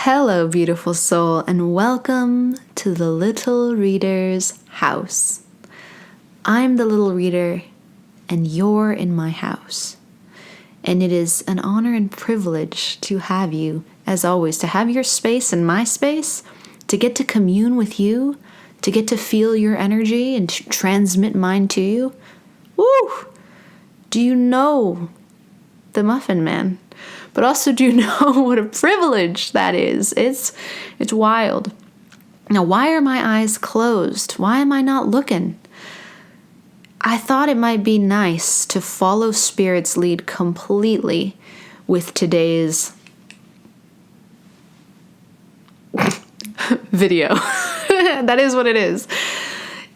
Hello, beautiful soul, and welcome to the Little Reader's house. I'm the Little Reader, and you're in my house. And it is an honor and privilege to have you, as always, to have your space and my space, to get to commune with you, to get to feel your energy and to transmit mine to you. Woo! Do you know the Muffin Man? But also, do you know what a privilege that is? It's wild. Now, why are my eyes closed? Why am I not looking? I thought it might be nice to follow Spirit's lead completely with today's video. That is what it is.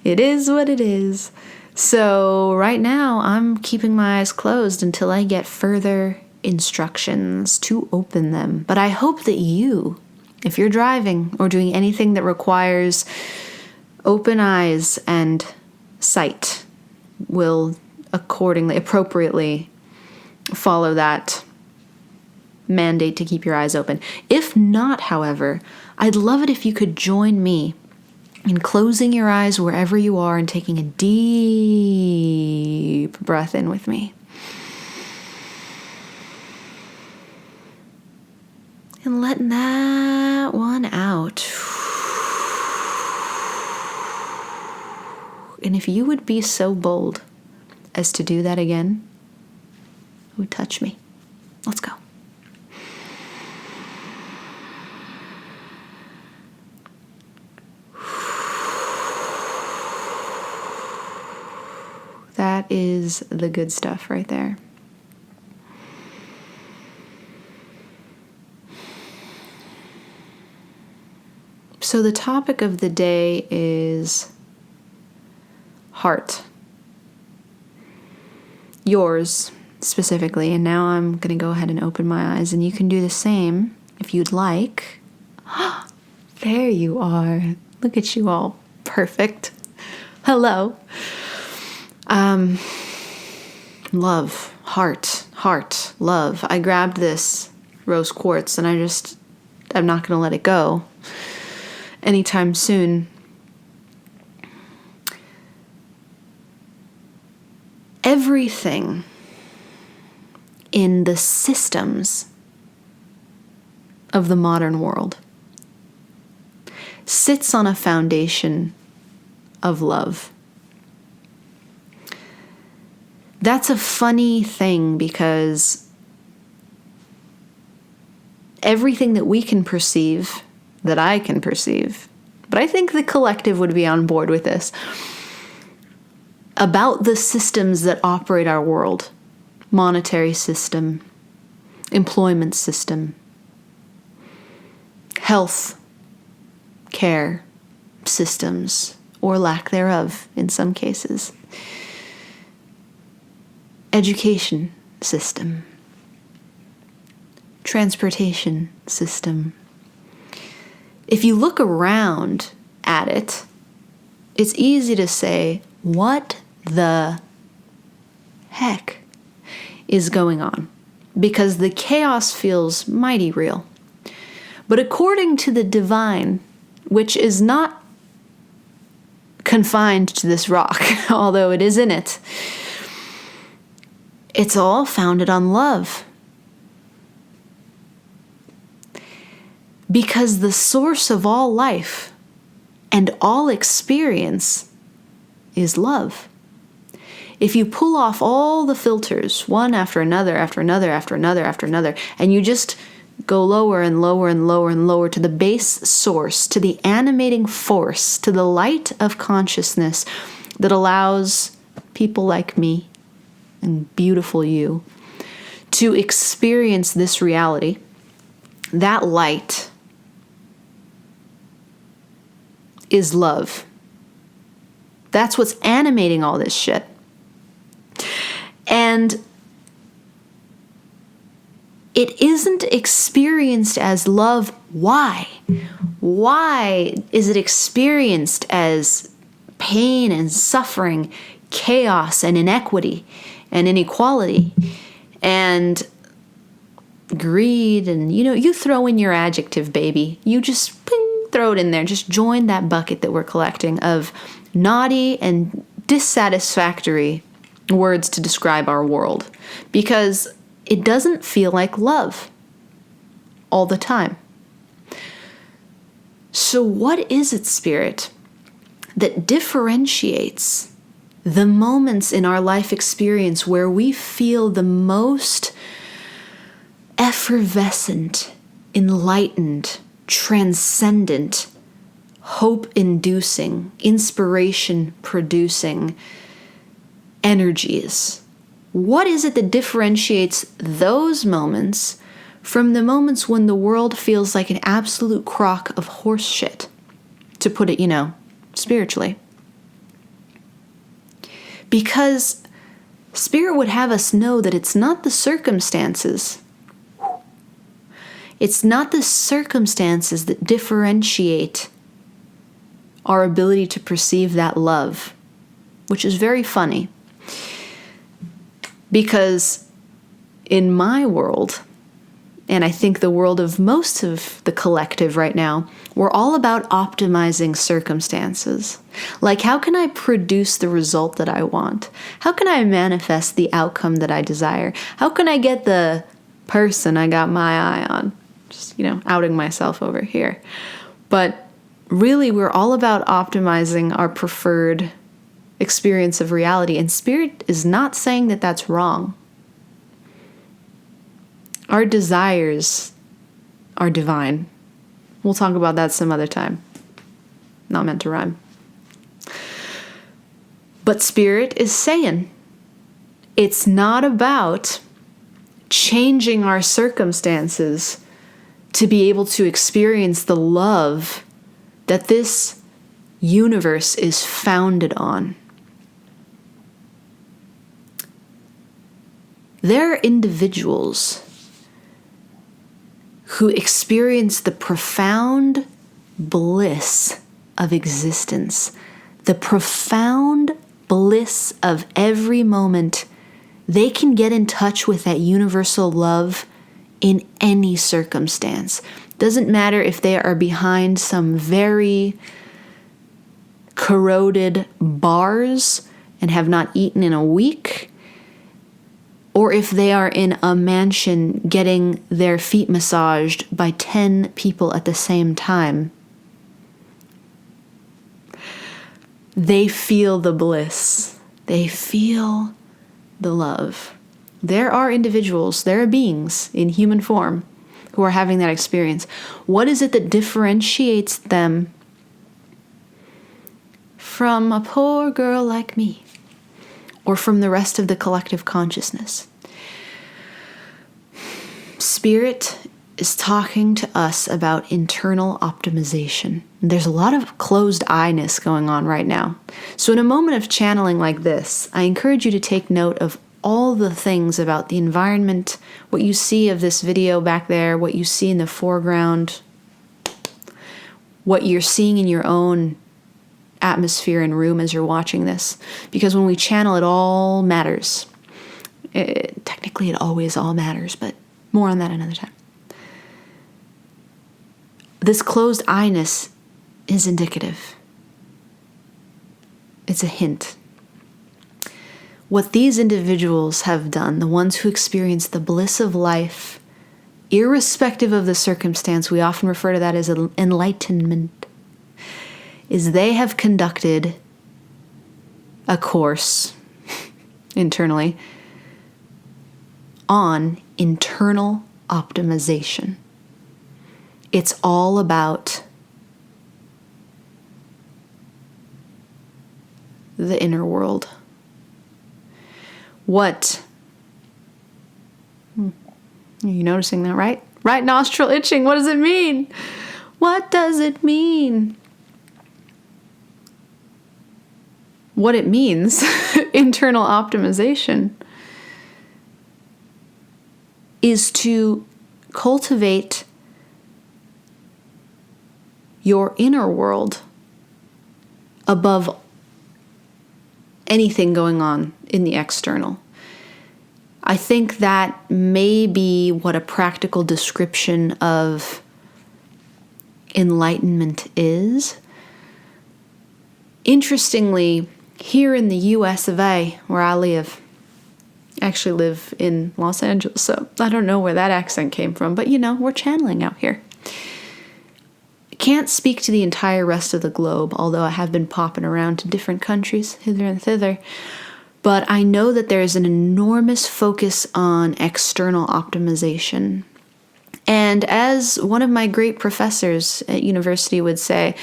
It is what it is. So right now, I'm keeping my eyes closed until I get further instructions to open them. But I hope that you, if you're driving or doing anything that requires open eyes and sight, will appropriately follow that mandate to keep your eyes open. If not, however, I'd love it if you could join me in closing your eyes wherever you are and taking a deep breath in with me. And letting that one out. And if you would be so bold as to do that again, it would touch me. Let's go. That is the good stuff right there. So the topic of the day is heart. Yours specifically. And now I'm going to go ahead and open my eyes, and you can do the same if you'd like. There you are. Look at you all. Perfect. Hello. Love, heart, love. I grabbed this rose quartz and I'm not going to let it go anytime soon. Everything in the systems of the modern world sits on a foundation of love. That's a funny thing because everything that we can perceive, that I can perceive, but I think the collective would be on board with this, about the systems that operate our world, monetary system, employment system, health care systems, or lack thereof in some cases, education system, transportation system. If you look around at it, it's easy to say, what the heck is going on? Because the chaos feels mighty real. But according to the divine, which is not confined to this rock, although it is in it, it's all founded on love. Because the source of all life and all experience is love. If you pull off all the filters, one after another, after another, after another, after another, and you just go lower and lower and lower and lower to the base source, to the animating force, to the light of consciousness that allows people like me and beautiful you to experience this reality, that light is love. That's what's animating all this shit. And it isn't experienced as love. Why? Why is it experienced as pain and suffering, chaos and inequity and inequality? And greed, and you throw in your adjective, baby. You just ping, throw it in there. Just join that bucket that we're collecting of naughty and dissatisfactory words to describe our world, because it doesn't feel like love all the time. So what is it, Spirit, that differentiates the moments in our life experience where we feel the most effervescent, enlightened, transcendent, hope-inducing, inspiration-producing energies? What is it that differentiates those moments from the moments when the world feels like an absolute crock of horse shit, to put it, spiritually? Because Spirit would have us know that it's not the circumstances. It's not the circumstances that differentiate our ability to perceive that love, which is very funny. Because in my world, and I think the world of most of the collective right now, we're all about optimizing circumstances. Like, how can I produce the result that I want? How can I manifest the outcome that I desire? How can I get the person I got my eye on? Just, outing myself over here. But really, we're all about optimizing our preferred experience of reality. And Spirit is not saying that that's wrong. Our desires are divine. We'll talk about that some other time. Not meant to rhyme. But Spirit is saying it's not about changing our circumstances to be able to experience the love that this universe is founded on. There are individuals who experience the profound bliss of existence, the profound bliss of every moment. They can get in touch with that universal love in any circumstance. Doesn't matter if they are behind some very corroded bars and have not eaten in a week, or if they are in a mansion getting their feet massaged by 10 people at the same time. They feel the bliss. They feel the love. There are individuals, there are beings in human form who are having that experience. What is it that differentiates them from a poor girl like me, or from the rest of the collective consciousness? Spirit is talking to us about internal optimization. There's a lot of closed-eyedness going on right now. So in a moment of channeling like this, I encourage you to take note of all the things about the environment, what you see of this video back there, what you see in the foreground, what you're seeing in your own atmosphere and room as you're watching this. Because when we channel, it all matters. Technically, it always all matters, but more on that another time. This closed-eyedness is indicative. It's a hint. What these individuals have done, the ones who experience the bliss of life, irrespective of the circumstance, we often refer to that as enlightenment, is they have conducted a course internally on internal optimization. It's all about the inner world. What? Are you noticing that, right? Right nostril itching. What does it mean? What does it mean? What it means, internal optimization, is to cultivate your inner world above anything going on in the external. I think that may be what a practical description of enlightenment is. Interestingly, here in the US of A, where I live, I actually live in Los Angeles, so I don't know where that accent came from, but we're channeling out here. Can't speak to the entire rest of the globe, although I have been popping around to different countries, hither and thither. But I know that there is an enormous focus on external optimization. And as one of my great professors at university would say,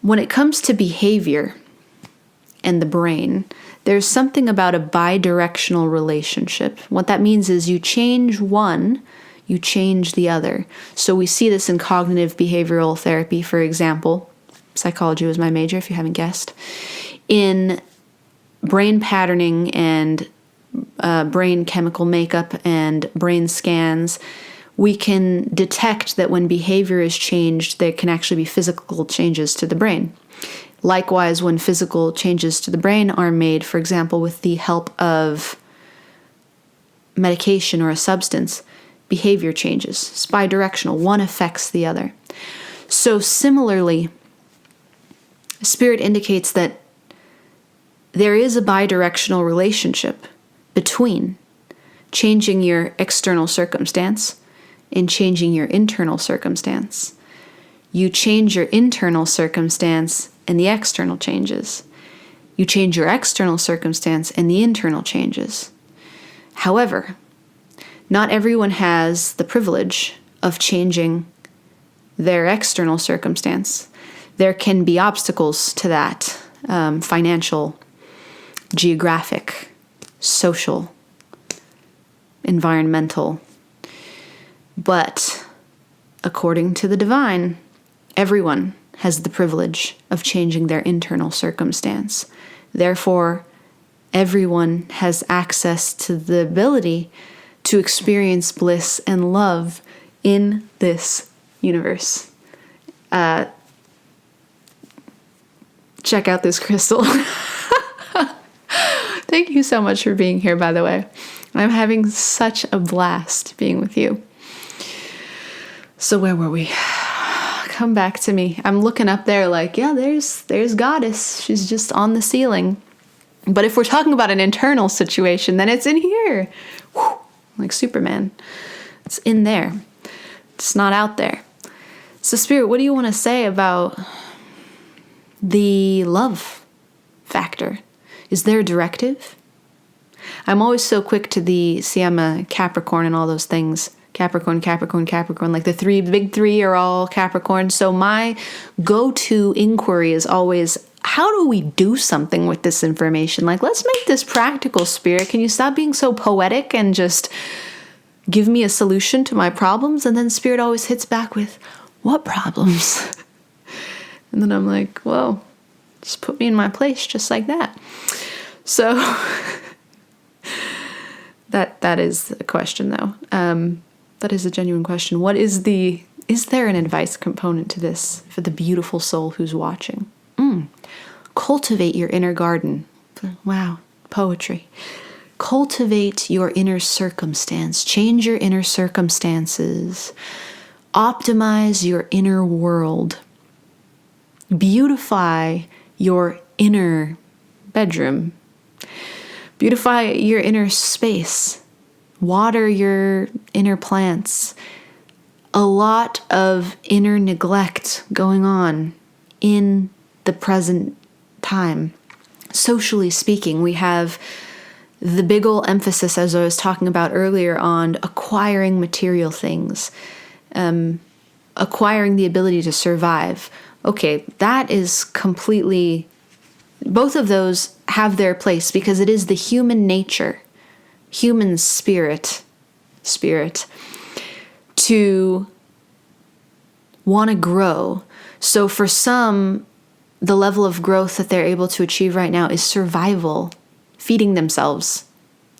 when it comes to behavior and the brain, there's something about a bidirectional relationship. What that means is you change one, you change the other. So we see this in cognitive behavioral therapy, for example. Psychology was my major, if you haven't guessed. In brain patterning and brain chemical makeup and brain scans, we can detect that when behavior is changed, there can actually be physical changes to the brain. Likewise, when physical changes to the brain are made, for example, with the help of medication or a substance, behavior changes. It's bidirectional. One affects the other. So similarly, Spirit indicates that there is a bidirectional relationship between changing your external circumstance and changing your internal circumstance. You change your internal circumstance and the external changes. You change your external circumstance and the internal changes. However, not everyone has the privilege of changing their external circumstance. There can be obstacles to that, financial, geographic, social, environmental. But according to the divine, everyone has the privilege of changing their internal circumstance. Therefore, everyone has access to the ability to experience bliss and love in this universe. Check out this crystal. Thank you so much for being here, by the way. I'm having such a blast being with you. So where were we? Come back to me. I'm looking up there like, yeah, there's Goddess. She's just on the ceiling. But if we're talking about an internal situation, then it's in here. Whew, like Superman. It's in there. It's not out there. So Spirit, what do you want to say about the love factor? Is there a directive? I'm always so quick to I'm a Capricorn and all those things. Capricorn, like the big three are all Capricorn. So my go-to inquiry is always, how do we do something with this information? Like, let's make this practical, Spirit. Can you stop being so poetic and just give me a solution to my problems? And then Spirit always hits back with, what problems? And then I'm like, well, just put me in my place just like that. So that is a question, though. That is a genuine question. Is there an advice component to this for the beautiful soul who's watching? Cultivate your inner garden. Wow, poetry. Cultivate your inner circumstance. Change your inner circumstances. Optimize your inner world. Beautify your inner bedroom. Beautify your inner space. Water your inner plants. A lot of inner neglect going on in the present time. Socially speaking, we have the big ol' emphasis, as I was talking about earlier, on acquiring material things, acquiring the ability to survive. Okay, that is completely, both of those have their place because it is the human nature, human spirit, to want to grow. So for some, the level of growth that they're able to achieve right now is survival, feeding themselves,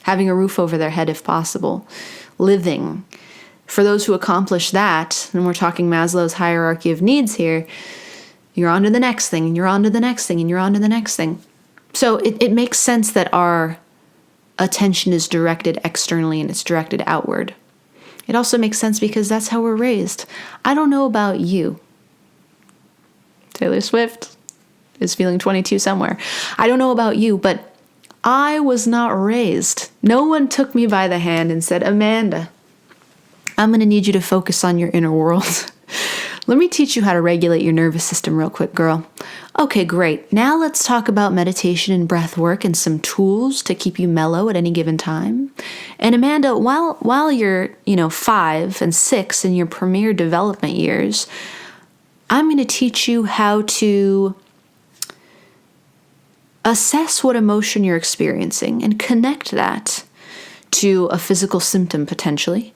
having a roof over their head if possible, living. For those who accomplish that, and we're talking Maslow's hierarchy of needs here, you're on to the next thing, and you're on to the next thing, and you're on to the next thing. So it makes sense that our attention is directed externally and it's directed outward. It also makes sense because that's how we're raised. I don't know about you. Taylor Swift is feeling 22 somewhere. I don't know about you, but I was not raised. No one took me by the hand and said, Amanda, I'm going to need you to focus on your inner world. Let me teach you how to regulate your nervous system real quick, girl. Okay, great. Now let's talk about meditation and breath work and some tools to keep you mellow at any given time. And Amanda, while you're, 5 and 6 in your premier development years, I'm going to teach you how to assess what emotion you're experiencing and connect that to a physical symptom potentially,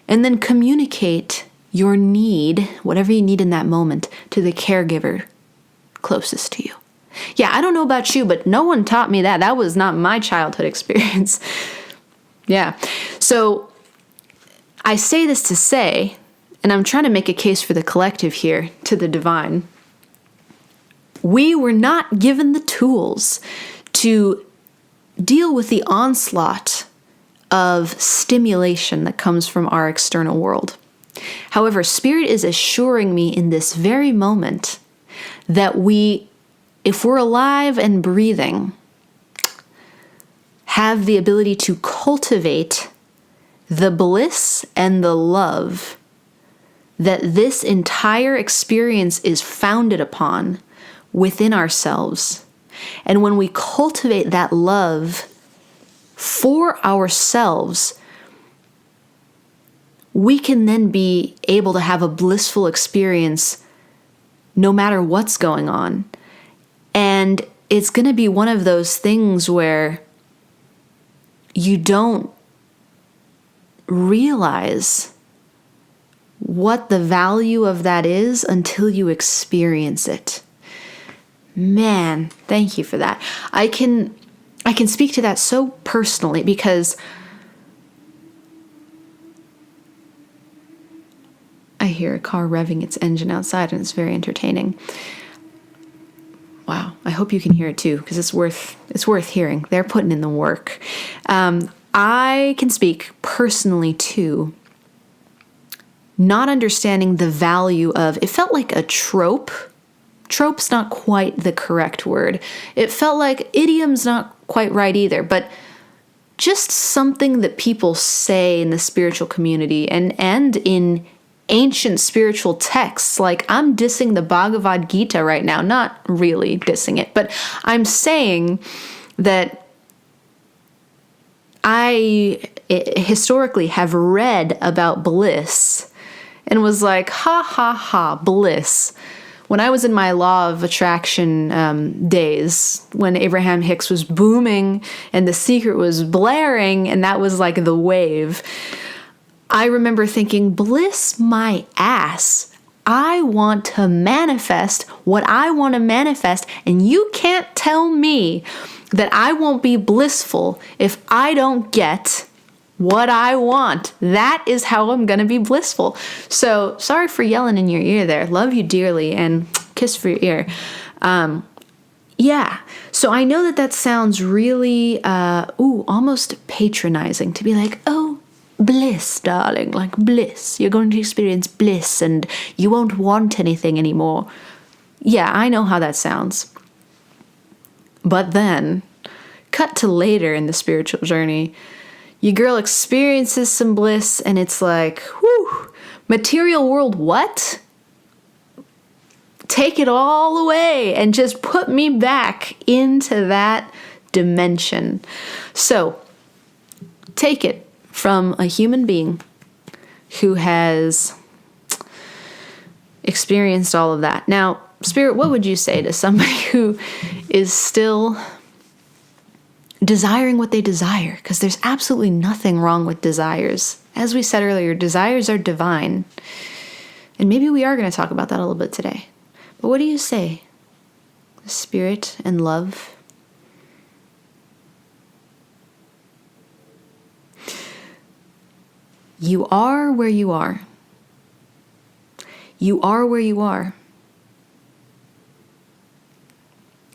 and then communicate your need, whatever you need in that moment, to the caregiver closest to you. Yeah, I don't know about you, but no one taught me that. That was not my childhood experience. Yeah. So I say this to say, and I'm trying to make a case for the collective here, to the divine. We were not given the tools to deal with the onslaught of stimulation that comes from our external world. However, Spirit is assuring me in this very moment that if we're alive and breathing, have the ability to cultivate the bliss and the love that this entire experience is founded upon within ourselves. And when we cultivate that love for ourselves, we can then be able to have a blissful experience no matter what's going on. And it's going to be one of those things where you don't realize what the value of that is until you experience it. Man, thank you for that. I can speak to that so personally because I hear a car revving its engine outside and it's very entertaining. Wow, I hope you can hear it too because it's worth hearing. They're putting in the work. I can speak personally too, not understanding the value of, it felt like a trope. Trope's not quite the correct word. It felt like idiom's not quite right either, but just something that people say in the spiritual community and in ancient spiritual texts. Like, I'm dissing the Bhagavad Gita right now, not really dissing it, but I'm saying that I historically have read about bliss and was like, ha ha ha, bliss. When I was in my law of attraction days, when Abraham Hicks was booming and The Secret was blaring, and that was like the wave, I remember thinking, bliss my ass. I want to manifest what I want to manifest, and you can't tell me that I won't be blissful if I don't get what I want. That is how I'm going to be blissful. So sorry for yelling in your ear there. Love you dearly and kiss for your ear. Yeah. So I know that sounds really, almost patronizing to be like, oh, bliss, darling, like bliss. You're going to experience bliss and you won't want anything anymore. Yeah, I know how that sounds. But then, cut to later in the spiritual journey, your girl experiences some bliss and it's like, whew, material world, what? Take it all away and just put me back into that dimension. So, take it from a human being who has experienced all of that. Now, Spirit, what would you say to somebody who is still desiring what they desire? Because there's absolutely nothing wrong with desires. As we said earlier, desires are divine. And maybe we are going to talk about that a little bit today. But what do you say? Spirit and love? You are where you are. You are where you are,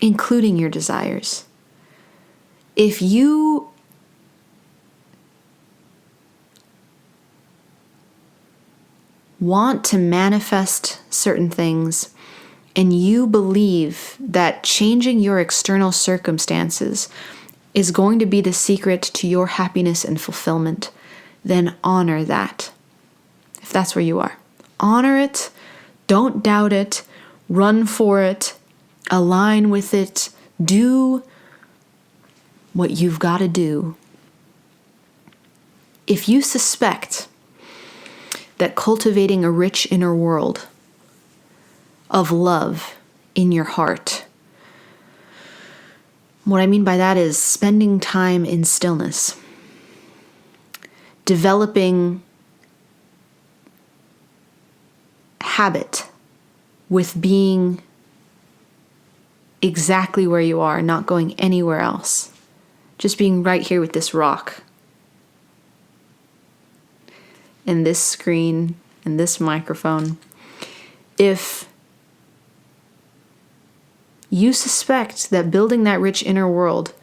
including your desires. If you want to manifest certain things and you believe that changing your external circumstances is going to be the secret to your happiness and fulfillment, then honor that. If that's where you are, honor it, don't doubt it, run for it, align with it, do what you've got to do. If you suspect that cultivating a rich inner world of love in your heart, what I mean by that is spending time in stillness, developing habit with being exactly where you are, not going anywhere else, just being right here with this rock and this screen and this microphone. If you suspect that building that rich inner world,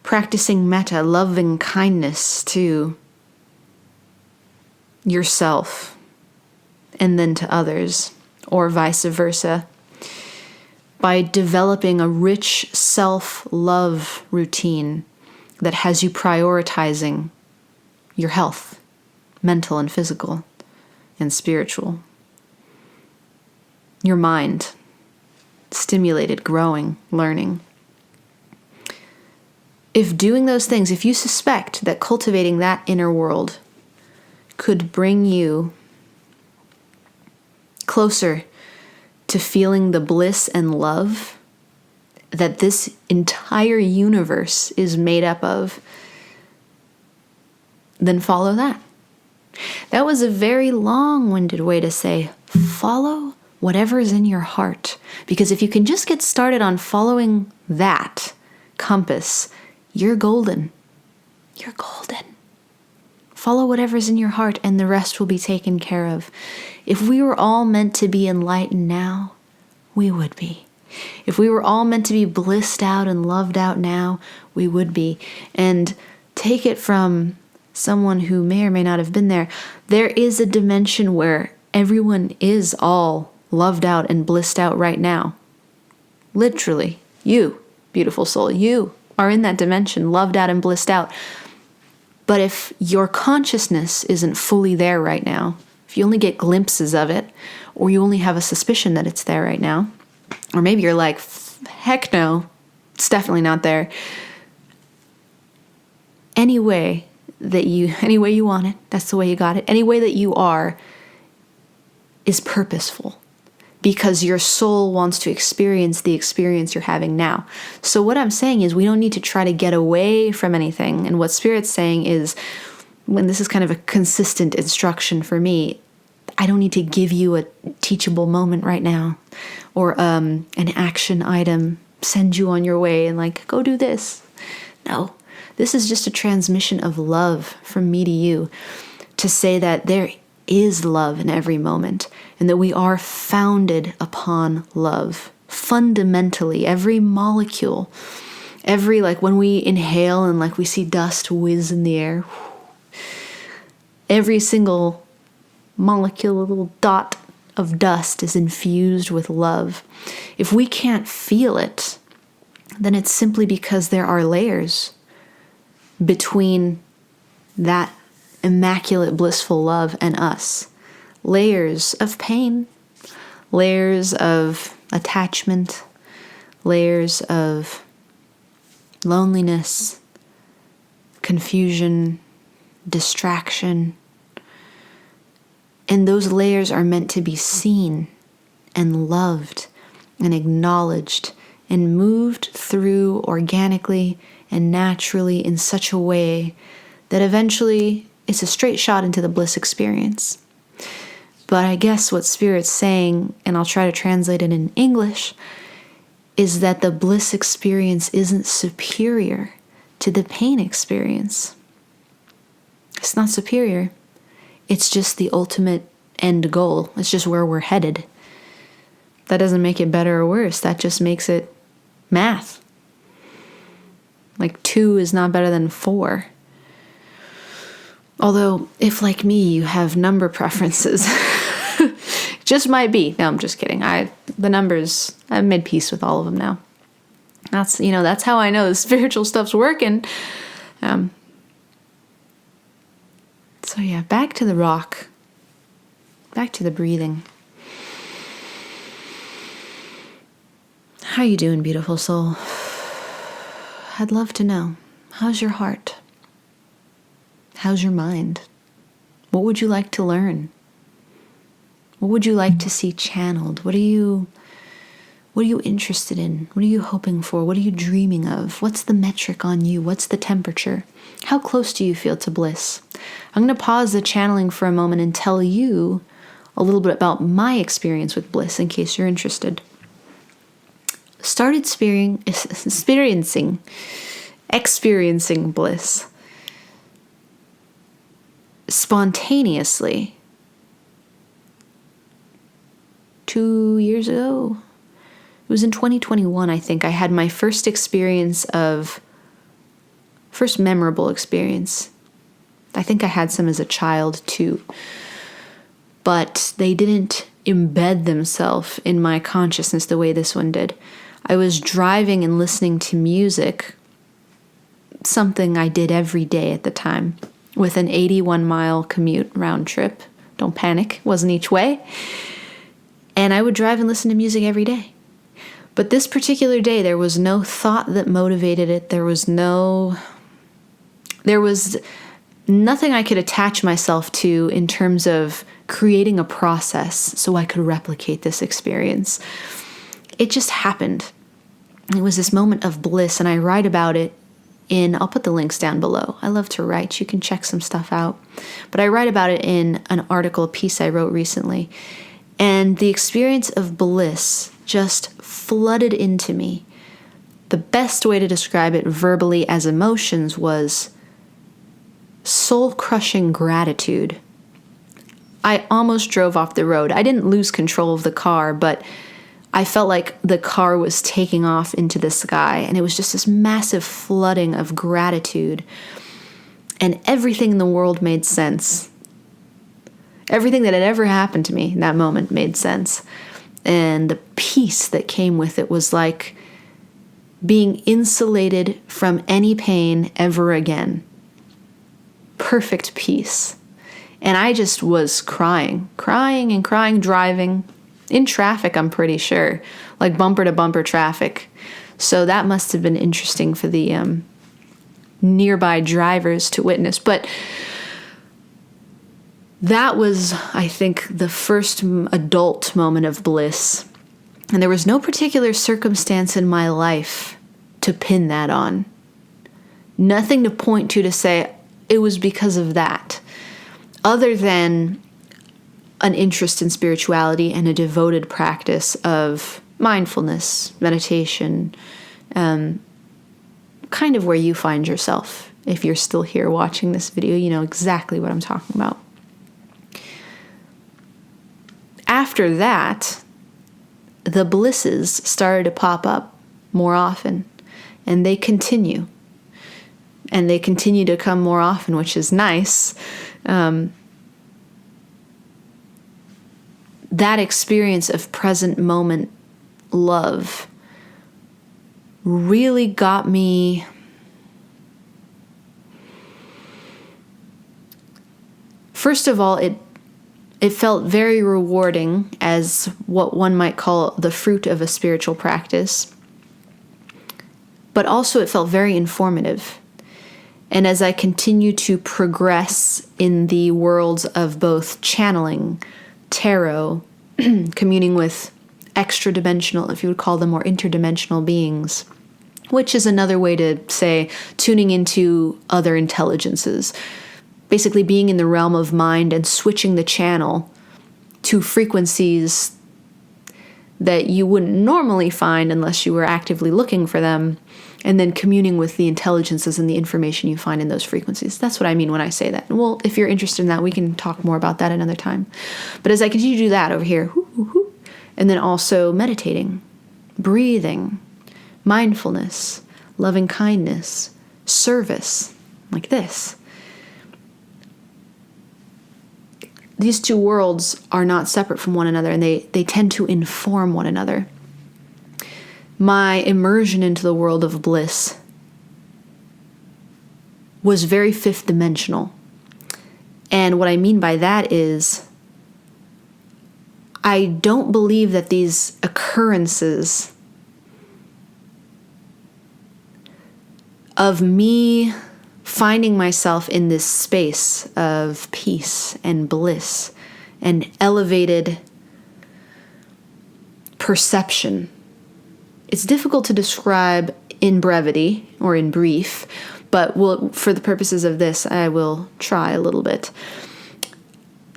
practicing metta, loving kindness to yourself and then to others, or vice versa, by developing a rich self-love routine that has you prioritizing your health, mental and physical and spiritual, your mind stimulated, growing, learning. If doing those things, if you suspect that cultivating that inner world could bring you closer to feeling the bliss and love that this entire universe is made up of, then follow that. That was a very long-winded way to say, follow whatever is in your heart. Because if you can just get started on following that compass, you're golden. You're golden. Follow whatever's in your heart and the rest will be taken care of. If we were all meant to be enlightened now, we would be. If we were all meant to be blissed out and loved out now, we would be. And take it from someone who may or may not have been there. There is a dimension where everyone is all loved out and blissed out right now. Literally, you, beautiful soul, you are in that dimension, loved out and blissed out. But if your consciousness isn't fully there right now, if you only get glimpses of it, or you only have a suspicion that it's there right now, or maybe you're like, heck no, it's definitely not there. Any way you want it, that's the way you got it. Any way that you are is purposeful because your soul wants to experience the experience you're having now. So what I'm saying is we don't need to try to get away from anything. And what Spirit's saying is, when this is kind of a consistent instruction for me, I don't need to give you a teachable moment right now or an action item, send you on your way and like, go do this. No, this is just a transmission of love from me to you to say that there is love in every moment and that we are founded upon love. Fundamentally, every molecule, every, like when we inhale and like we see dust whiz in the air, every single molecule, a little dot of dust is infused with love. If we can't feel it, then it's simply because there are layers between that immaculate, blissful love and us. Layers of pain, layers of attachment, layers of loneliness, confusion, distraction. And those layers are meant to be seen and loved and acknowledged and moved through organically and naturally in such a way that eventually it's a straight shot into the bliss experience. But I guess what Spirit's saying, and I'll try to translate it in English, is that the bliss experience isn't superior to the pain experience. It's not superior. It's just the ultimate end goal. It's just where we're headed. That doesn't make it better or worse. That just makes it math. Like 2 is not better than 4. Although, if like me, you have number preferences, Just might be. No, I'm just kidding. The numbers, I've made peace with all of them now. That's how I know the spiritual stuff's working. So yeah, back to the rock. Back to the breathing. How you doing, beautiful soul? I'd love to know. How's your heart? How's your mind? What would you like to learn? What would you like to see channeled? What are you interested in? What are you hoping for? What are you dreaming of? What's the metric on you? What's the temperature? How close do you feel to bliss? I'm going to pause the channeling for a moment and tell you a little bit about my experience with bliss in case you're interested. Started experiencing bliss spontaneously 2 years ago. It was in 2021, I think. I had my first memorable experience. I think I had some as a child too, but they didn't embed themselves in my consciousness the way this one did. I was driving and listening to music, something I did every day at the time, with an 81-mile commute round trip. Don't panic, wasn't each way. And I would drive and listen to music every day. But this particular day, there was no thought that motivated it. There was nothing I could attach myself to in terms of creating a process so I could replicate this experience. It just happened. It was this moment of bliss, and I write about it I'll put the links down below. I love to write. You can check some stuff out. But I write about it in an article, a piece I wrote recently. And the experience of bliss just flooded into me. The best way to describe it verbally as emotions was soul-crushing gratitude. I almost drove off the road. I didn't lose control of the car, but I felt like the car was taking off into the sky, and it was just this massive flooding of gratitude, and everything in the world made sense. Everything that had ever happened to me in that moment made sense, and the peace that came with it was like being insulated from any pain ever again. Perfect peace. And I just was crying, driving in traffic, I'm pretty sure, like bumper to bumper traffic. So that must have been interesting for the nearby drivers to witness. But that was, I think, the first adult moment of bliss. And there was no particular circumstance in my life to pin that on. Nothing to point to say it was because of that, other than an interest in spirituality and a devoted practice of mindfulness, meditation, kind of where you find yourself. If you're still here watching this video, you know exactly what I'm talking about. After that, the blisses started to pop up more often, and they continue. And they continue to come more often, which is nice. That experience of present moment love really got me first of all, it felt very rewarding as what one might call the fruit of a spiritual practice, but also it felt very informative. And as I continue to progress in the worlds of both channeling, tarot, communing with extra-dimensional, if you would call them, or interdimensional beings, which is another way to say tuning into other intelligences, basically being in the realm of mind and switching the channel to frequencies that you wouldn't normally find unless you were actively looking for them, and then communing with the intelligences and the information you find in those frequencies. That's what I mean when I say that. Well, if you're interested in that, we can talk more about that another time. But as I continue to do that over here, and then also meditating, breathing, mindfulness, loving kindness, service, like this, these two worlds are not separate from one another, and they tend to inform one another. My immersion into the world of bliss was very fifth dimensional. And what I mean by that is, I don't believe that these occurrences of me finding myself in this space of peace and bliss and elevated perception. It's difficult to describe in brevity or in brief, but for the purposes of this, I will try a little bit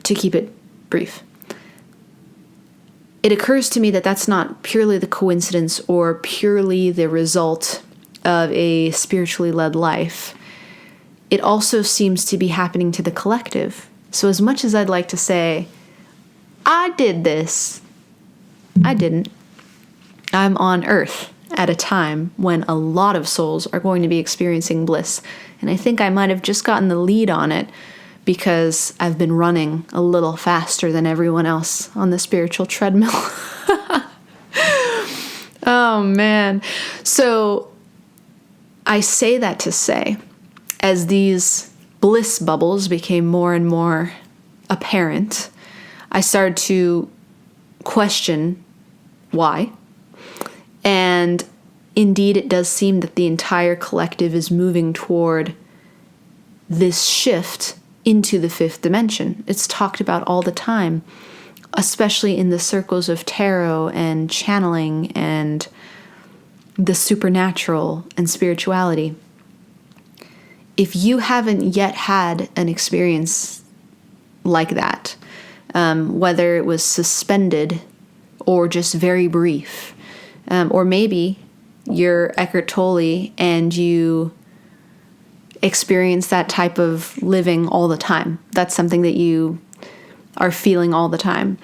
to keep it brief. It occurs to me that that's not purely the coincidence or purely the result of a spiritually led life. It also seems to be happening to the collective. So as much as I'd like to say, I did this, I didn't. I'm on Earth at a time when a lot of souls are going to be experiencing bliss. And I think I might have just gotten the lead on it because I've been running a little faster than everyone else on the spiritual treadmill. Oh, man. So I say that to say, as these bliss bubbles became more and more apparent, I started to question why. And indeed, it does seem that the entire collective is moving toward this shift into the fifth dimension. It's talked about all the time, especially in the circles of tarot and channeling and the supernatural and spirituality. If you haven't yet had an experience like that, whether it was suspended or just very brief, or maybe you're Eckhart Tolle and you experience that type of living all the time. That's something that you are feeling all the time.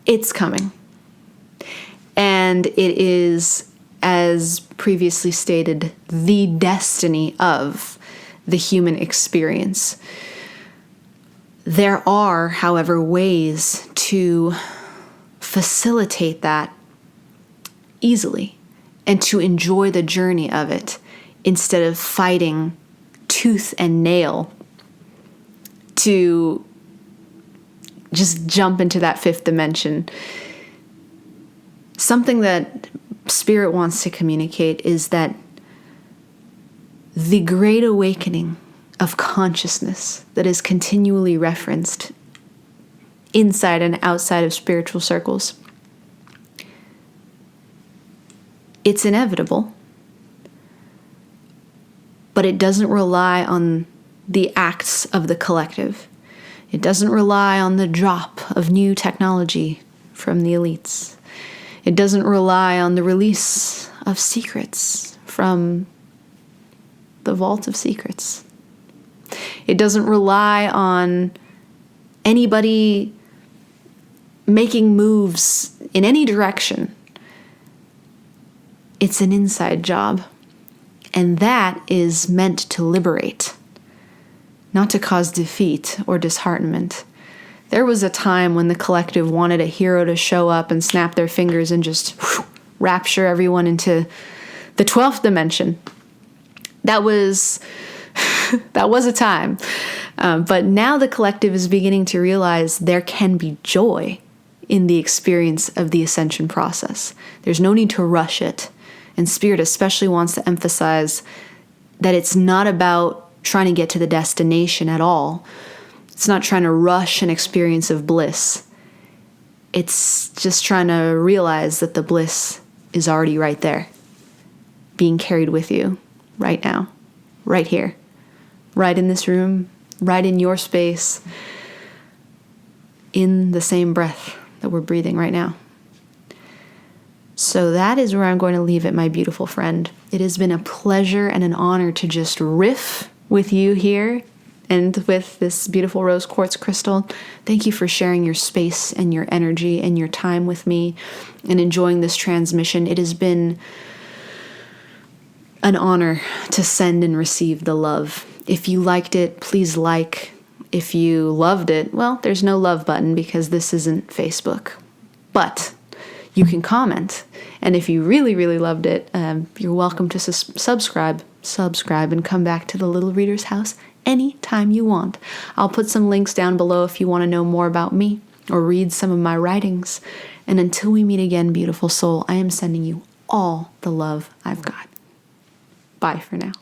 It's coming. And it is, as previously stated, the destiny of the human experience. There are, however, ways to facilitate that easily and to enjoy the journey of it instead of fighting tooth and nail to just jump into that fifth dimension. Something that Spirit wants to communicate is that the great awakening of consciousness that is continually referenced inside and outside of spiritual circles, it's inevitable, but it doesn't rely on the acts of the collective. It doesn't rely on the drop of new technology from the elites. It doesn't rely on the release of secrets from the vault of secrets. It doesn't rely on anybody making moves in any direction. It's an inside job. And that is meant to liberate, not to cause defeat or disheartenment. There was a time when the collective wanted a hero to show up and snap their fingers and just rapture everyone into the 12th dimension. That was a time. But now the collective is beginning to realize there can be joy in the experience of the ascension process. There's no need to rush it. And Spirit especially wants to emphasize that it's not about trying to get to the destination at all. It's not trying to rush an experience of bliss. It's just trying to realize that the bliss is already right there, being carried with you right now, right here, right in this room, right in your space, in the same breath that we're breathing right now. So that is where I'm going to leave it, my beautiful friend. It has been a pleasure and an honor to just riff with you here and with this beautiful rose quartz crystal. Thank you for sharing your space and your energy and your time with me and enjoying this transmission. It has been an honor to send and receive the love. If you liked it, please like. If you loved it, well, there's no love button because this isn't Facebook. But you can comment. And if you really, really loved it, you're welcome to subscribe and come back to the Little Reader's House anytime you want. I'll put some links down below if you want to know more about me or read some of my writings. And until we meet again, beautiful soul, I am sending you all the love I've got. Bye for now.